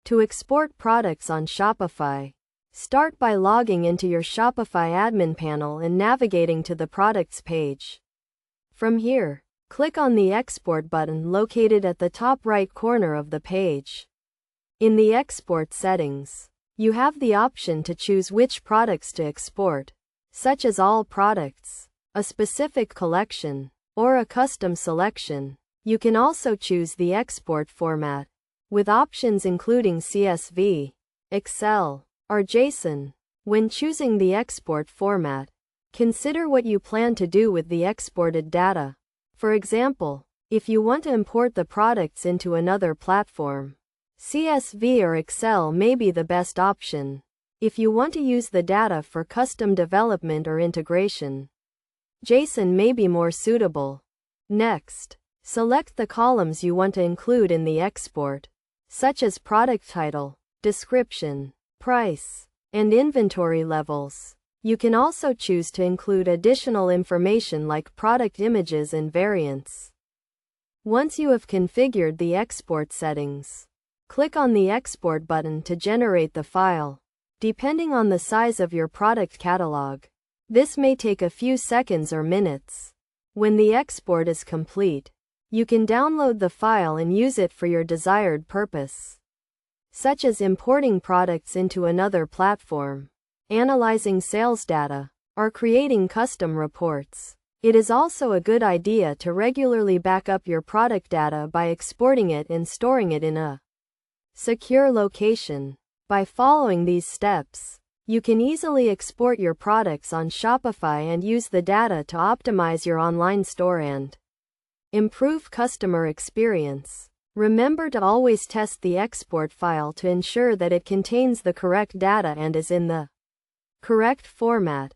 To export products on Shopify, start by logging into your Shopify admin panel and navigating to the Products page. From here, click on the Export button located at the top right corner of the page. In the Export settings, you have the option to choose which products to export, such as all products, a specific collection, or a custom selection. You can also choose the export format, with options including CSV, Excel, or JSON. When choosing the export format, consider what you plan to do with the exported data. For example, if you want to import the products into another platform, CSV or Excel may be the best option. If you want to use the data for custom development or integration, JSON may be more suitable. Next, select the columns you want to include in the export, such as product title, description, price, and inventory levels. You can also choose to include additional information like product images and variants. Once you have configured the export settings, click on the Export button to generate the file. Depending on the size of your product catalog, this may take a few seconds or minutes. When the export is complete, you can download the file and use it for your desired purpose, such as importing products into another platform, analyzing sales data, or creating custom reports. It is also a good idea to regularly back up your product data by exporting it and storing it in a secure location. By following these steps, you can easily export your products on Shopify and use the data to optimize your online store and improve customer experience. Remember to always test the export file to ensure that it contains the correct data and is in the correct format.